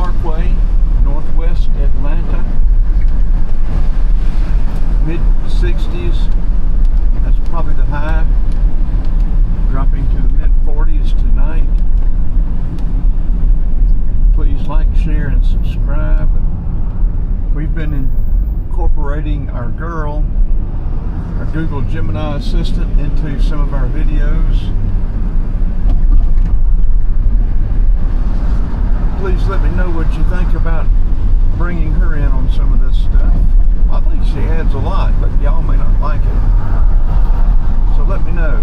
Parkway, northwest Atlanta. Mid-60s, that's probably the high. Dropping to the mid-40s tonight. Please like, share, and subscribe. We've been incorporating our girl, our Google Gemini assistant, into some of our videos. Please let me know what you think about bringing her in on some of this stuff. I think she adds a lot, but y'all may not like it. So let me know.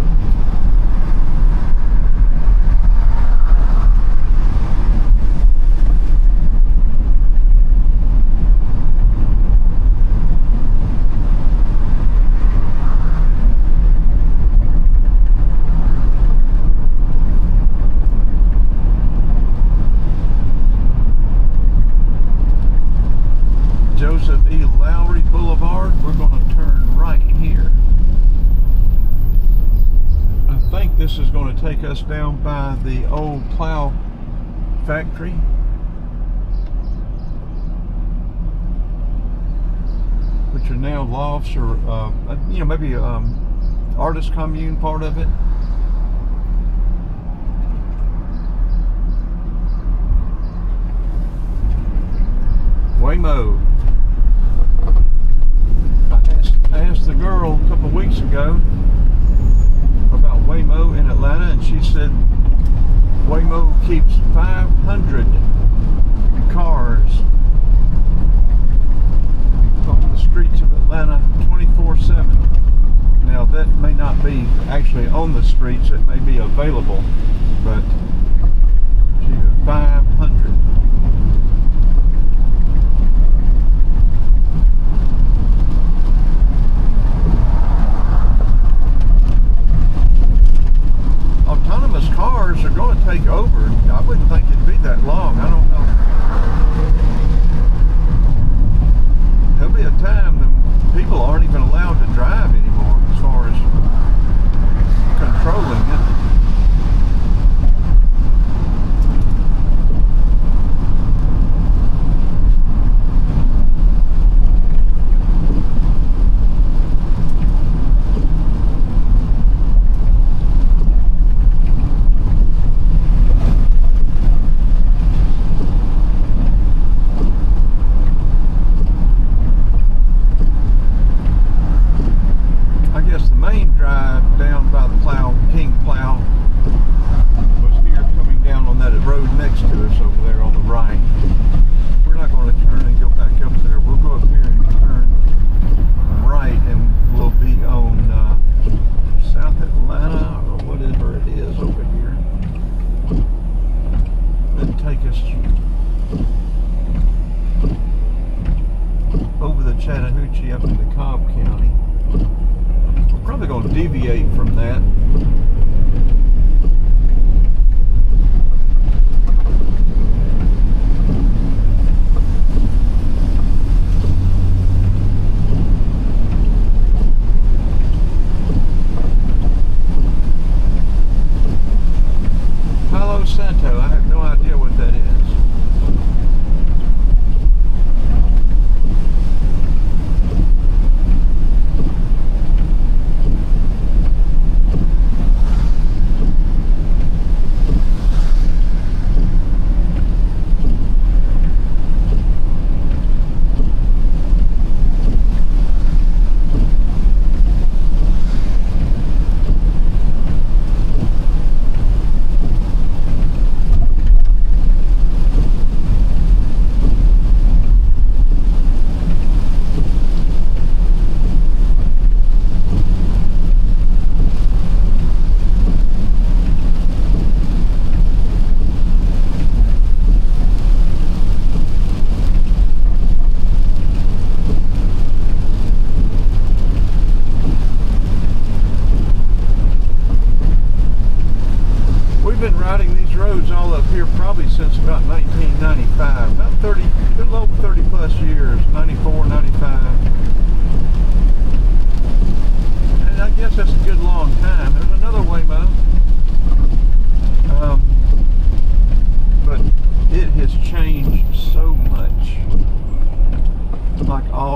We're going to turn right here. I think this is going to take us down by the old plow factory. Which are now lofts or, maybe artist commune part of it. Waymo. I asked the girl a couple of weeks ago about Waymo in Atlanta, and she said Waymo keeps 500 cars on the streets of Atlanta 24/7. Now that may not be actually on the streets, it may be available, but she said 500. Autonomous cars are going to take over. I wouldn't think it'd be that long. I don't know. There'll be a time that people aren't even allowed to drive anymore as far as controlling it. Up into Cobb County. We're probably going to deviate from that. Palo Santo, I have no idea what that is.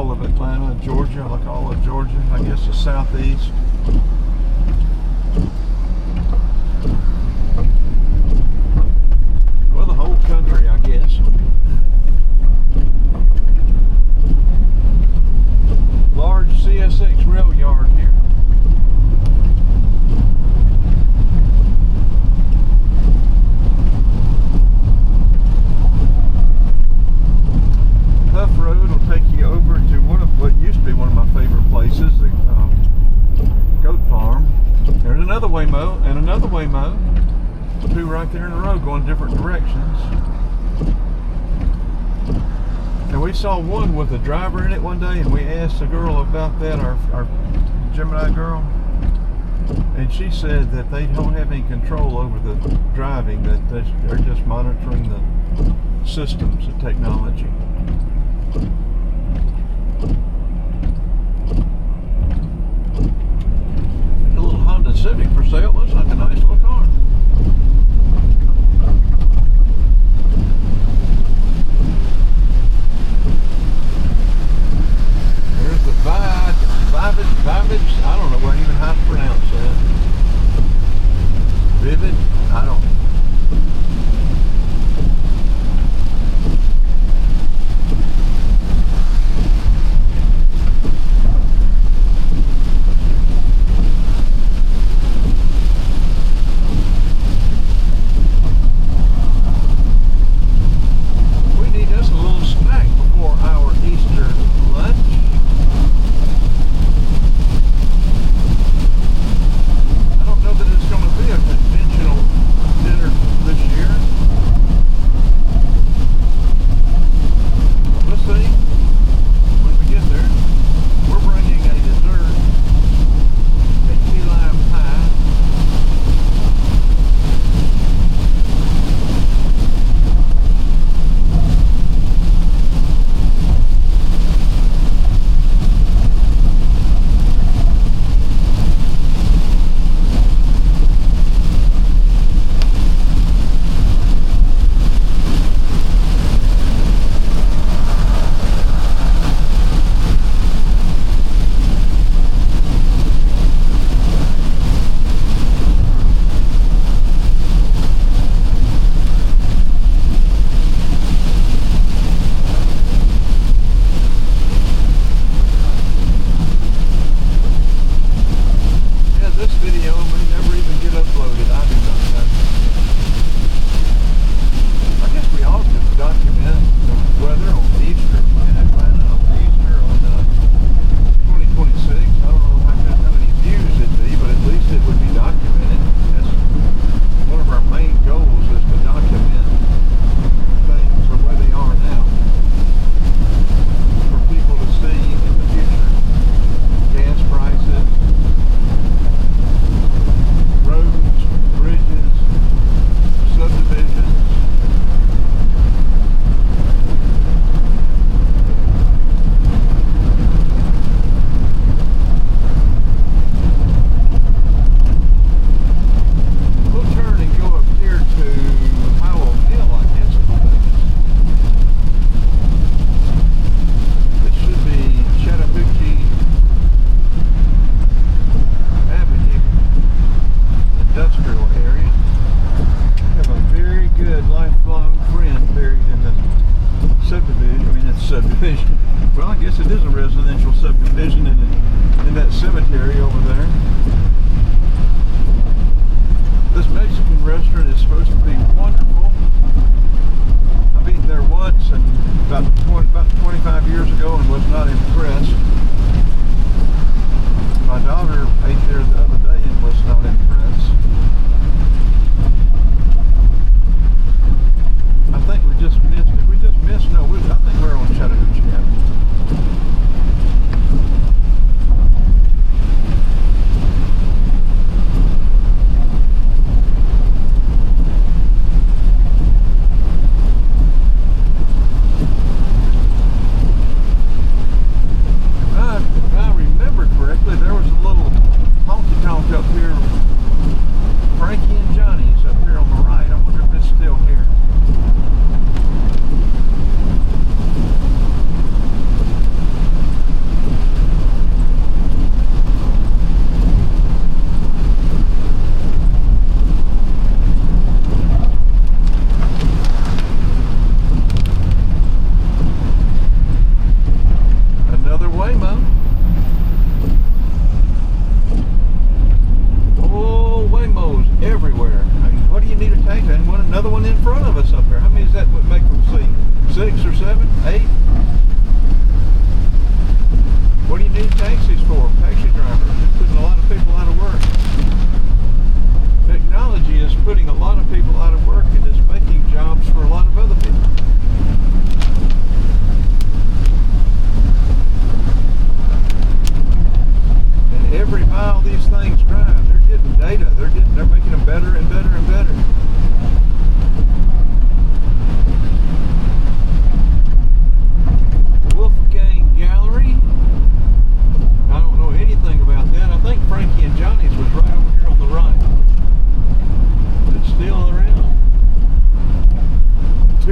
all of Atlanta, Georgia, like all of Georgia, I guess the southeast. Well, the whole country, I guess. Large CSX rail yard here. Huff Road will take you over to one of what used to be one of my favorite places, the goat farm. There's another Waymo and another Waymo. Two right there in a row going different directions. And we saw one with a driver in it one day, and we asked a girl about that, our Gemini girl, and she said that they don't have any control over the driving, that they're just monitoring the systems and technology. A little Honda Civic for sale. Looks like a nice little car. There's the Vivage, I don't know even how to pronounce that. Vivid? I don't know. We need us a little snack before our Easter lunch. I don't know that it's going to be a conventional dinner this year. We'll see when we get there. We're bringing a dessert, a key lime pie. This video may never even get uploaded. I do not know. I guess we all just document the weather on Easter in Atlanta, on Easter on 2026. I don't know how many views it'd be, but at least it would be documented. That's one of our main goals, is to document things the way they are now for people to see in the future. Gas prices, roads, bridges, subdivisions. We'll turn and go up here to Howell Hill, I guess it is. This should be Chattahoochee Avenue, industrial area. I have a very good lifelong friend buried in the subdivision. I mean, it's subdivision. Well, I guess it is a residential subdivision in that cemetery over there. This Mexican restaurant is supposed to be wonderful. I've eaten there once and about 25 years ago and was not impressed. My daughter ate there the other day and was not impressed. I think we just missed it. No, I think we're on Chattahoochee Avenue.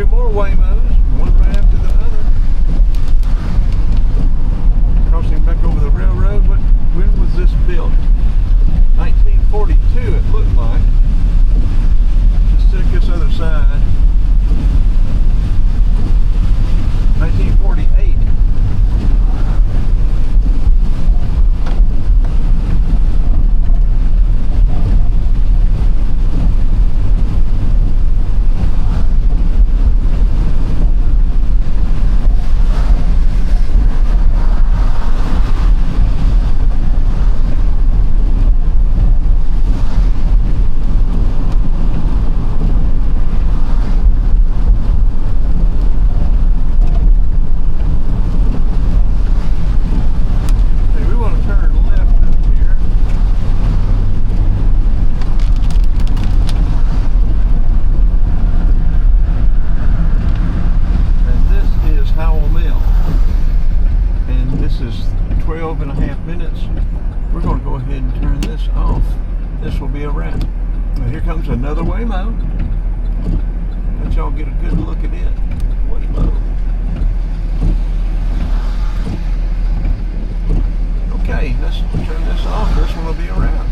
two more Waymos, one right after the other. Crossing back over the railroad. When was this built? 1942 it looked like. Let's check this other side. 1948. We're going to go ahead and turn this off. This will be a wrap. Now here comes another Waymo. Let y'all get a good look at it. Waymo. Okay, let's turn this off. This one will be a wrap.